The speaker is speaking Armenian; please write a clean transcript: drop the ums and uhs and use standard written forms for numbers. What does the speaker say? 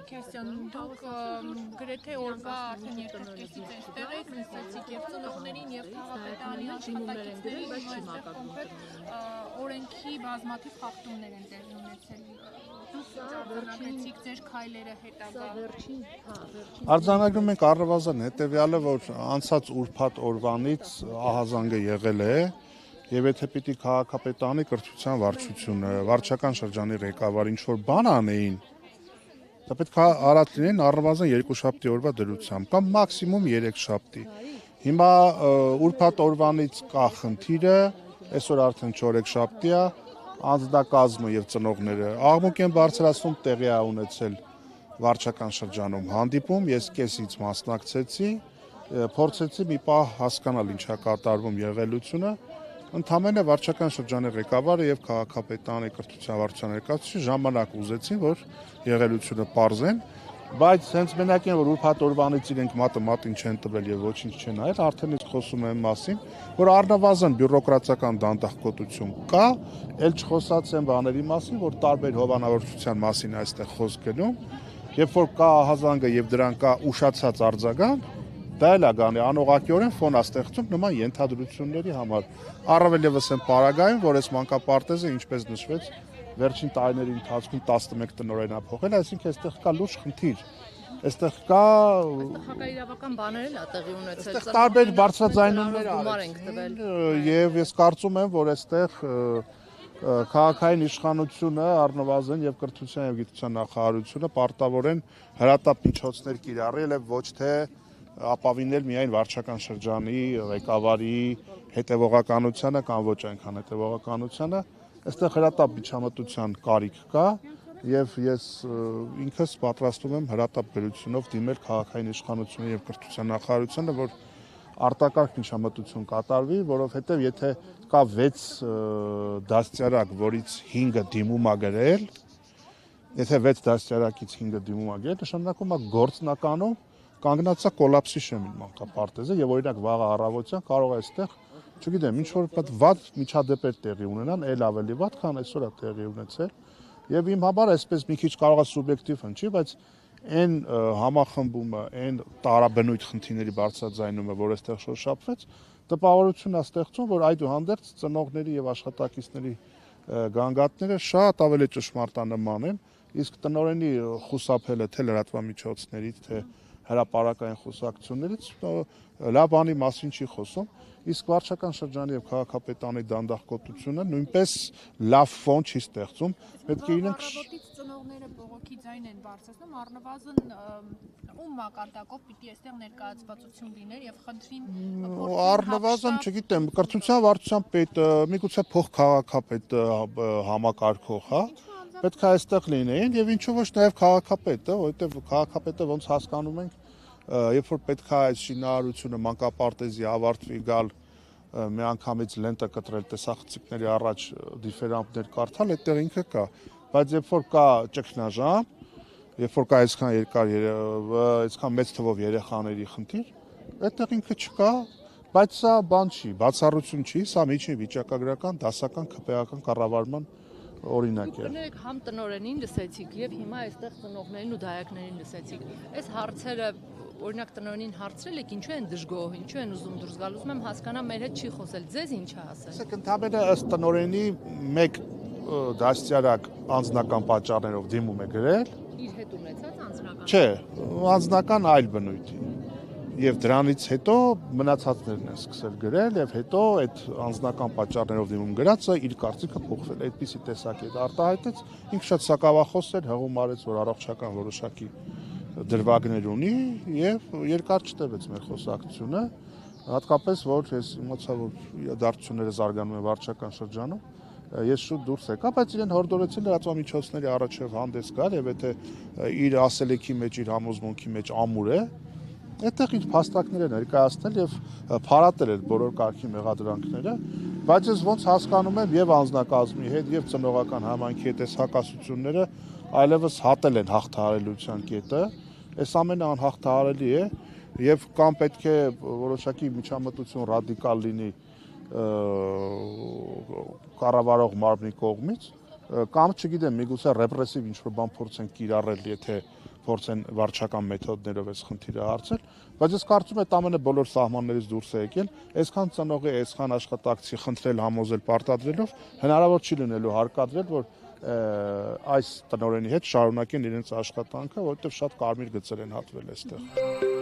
Քերստյան, դուք գրեթե օրվա արդեն երկրկեսից այստեղ եք, նստեցիք եւ ծնողներին եւ քաղաքապետարանի աշխատակիցներին, այստեղ կոնկրետ օրենքի բազմաթիվ խախտումներ են տեղի ունեցել։ Դուք արձանագրեցիք ձեր քայլերը հետագա։ Արձանագրում ենք առնվազն հետեւյալը, որ անցած ուրբաթ օրվանից ահազանգը եղել է եւ եթե պիտի քաղաքապետարանի կրթության վարչությունը, վարչական շրջանի ղեկավարը ինչ-որ բան անեին, դա պետք է արած լինեն առնվազն 2 շաբթի օրվա դրությամբ կամ մաքսիմում 3 շաբթի։ Հիմա ուրբաթ օրվանից կա խնդիրը, այսօր արդեն 4 շաբթի է, անձնակազմը եւ ծնողները աղմուկ են բարձրացնում, տեղի է ունեցել վարչական շրջանում հանդիպում, ես կեսից մասնակցեցի, փորձեցի մի պահ հասկանալ ինչ է կատարվում եղելությունը, ընդամենը վարչական շրջանի ղեկավարը եւ քաղաքապետարանի կրթության վարչության ներկայացուցիչը ժամանակ ուզեցին, որ եղելությունը պարզեն, բայց հենց մենակ են, որ ուրբաթ օրվանից իրենք մատը մատին չեն տվել եւ ոչինչ չեն այլ, արդեն իսկ խոսում եմ մասին, որ առնվազն բյուրոկրատական դանդաղկոտություն կա, ել չխոսացեմ բաների մասին, որ տարբեր հովանավորչության մասին այստեղ խոսք գնում, երբ որ կա ահազանգը եւ դրան կա ուշացած արձագանք, դա էլ է գանի անողակիորեն ֆոն է ստեղծում նման ենթադրությունների համար։ Առավել եւս այն պարագայում, որ այս մանկապարտեզը ինչպես նշվեց, վերջին տարիների ընթացքում 11 տնօրեն է փոխել, այսինքն այստեղ կա լուրջ խնդիր։ Այստեղ կա հակաիրավական բաներ էլ է տեղի ունեցել։ Այստեղ տարբեր բարձրաձայնումներ են եւ ես կարծում եմ, որ այստեղ քաղաքային իշխանությունը առնվազն եւ կրթության եւ գիտության նախարարությունը պարտավոր են հրատապ միջոցներ կիրառել եւ ոչ թե ապավինել միայն վարչական շրջանի ղեկավարի հետևողականությանը կամ ոչ այնքան հետևողականությանը, այստեղ հրատապ միջամտության կարիք կա եւ ես ինքս պատրաստում եմ հրատապ գրությունով դիմել քաղաքային իշխանությունը եւ կրթության նախարարությանը, որ արտակարգ միջամտություն կատարվի, որովհետեւ եթե կա 6 դաստիարակ, որից 5-ը դիմում է գրել, եթե 6 դաստիարակից 5-ը դիմում է գրել, նշանակում է գործնականում կանգնածա կոլապսի շեմին մանկապարտեզը եւ օրինակ վաղը առավոտյան կարող է այստեղ, չգիտեմ, ինչ որ վատ միջադեպեր տեղի ունենան, ել ավելի վատ, քան այսօր է տեղի ունեցել եւ իմ համար այսպես մի քիչ կարող է սուբյեկտիվ հնչի, բայց այն համախմբումը, այն տարաբնույթ խնդիրների բարձրաձայնումը, որ այստեղ շոշափվեց, տպավորություն է ստեղծում, որ այդուհանդերձ ծնողների եւ աշխատակիցների գանգատները շատ ավելի ճշմարտանման են, իսկ տնօրենի խուսափելը թե լրատվամիջոցներից, թե հրապարակային խոսակցություններից լավ բանի մասին չի խոսում, իսկ վարչական շրջանի եւ քաղաքապետարանի դանդաղկոտությունը նույնպես լավ ֆոն չի ստեղծում, պետք է իրենք ծնողները բողոքի ձայն են բարձրացնում, առնվազն ում մակարդակով պիտի այստեղ ներկայացվածություն լիներ եւ խնդրին առնվազն, չգիտեմ, կրթության վարչության պետը, միգուցե փոխքաղաքապետը համակարգող, հա, պետք է այստեղ լինեին եւ ինչու ոչ նաեւ քաղաքապետը, որովհետեւ քաղաքապետը ոնց հասկանում ենք, երբ որ պետք է այս շինարարությունը մանկապարտեզի ավարտվի գալ միանգամից լենտը կտրել տեսախցիկների առաջ դիֆերանտներ կարդալ, այդտեղ ինքը կա, բայց երբ որ կա ճգնաժամ, երբ որ կա այսքան երկար, այսքան մեծ թվով երեխաների խնդիր, այդտեղ ինքը չկա, բայց սա բան չի, բացառություն չի, սա միջին վիճակագրական, դասական, ԿՊ-ական կառավարման օրինակ է։ Կներեք, համ տնօրենին լսեցիք եւ հիմա այստեղ ծնողներին ու դայակներին լսեցիք։ Այս հարցերը օրինակ տնօրենին հարցրել եք, ինչու են դժգոհ, ինչու են ուզում դուրս գալ, ուզում եմ հասկանամ մեր հետ չի խոսել, ձեզ ինչ է ասել։ Իսկ ընդհանրապես ըստ տնօրենի մեկ դաստիարակ անձնական պատճառներով դիմում է գրել։ Իր հետ ունեցած անձնական։ Չէ, անձնական այլ բնույթի։ Եվ դրանից հետո մնացածներն են սկսել գրել եւ հետո այդ անձնական պատճառներով դիմում գրածը իր կարծիքը փոխվել, այդպիսի տեսակ է արտահայտեց, ինքը շատ սակավախոս էր, հղում արեց, որ առողջական որոշակի դրվագներ ունի եւ երկար չտևեց մեր խոսակցությունը, հատկապես որ ես իմացա, որ դարձությունները զարգանում են վարչական շրջանում, ես շուտ դուրս եկա, բայց իրեն հորդորեցին լրատվամիջոցների առաջև հանդես գալ եւ եթե իր ասելիքի մեջ, իր համոզմունքի մեջ ամուր է, այդտեղ իր փաստակները ներկայացնել եւ փարատել այդ բոլոր կարգի մեղադրանքները, բայց ես ոնց հասկանում եմ եւ անձնակազմի հետ եւ ծնողական համայնքի հետ այս հակասությունները այլևս հատել են հաղթահարելիության կետը, այս ամենը անհաղթահարելի է եւ կամ պետք է որոշակի միջամտություն ռադիկալ լինի կառավարող մարմնի կողմից, կամ չգիտեմ, միգուցե ռեպրեսիվ ինչ-որ բան փորձեն կիրառել, եթե փորձեն վարչական մեթոդներով այս խնդիրը հարցել, բայց ես կարծում եմ ամենը բոլոր սահմաններից դուրս է եկել, այսքան ծնողի, այսքան աշխատակցի խնդրել, համոզել, պարտադրելով հնարավոր չի լինելու հարկադրել, որ այս տնօրենի հետ շարունակեն իրենց աշխատանքը, որովհետև շատ կարմիր գծեր են հատվել այստեղ։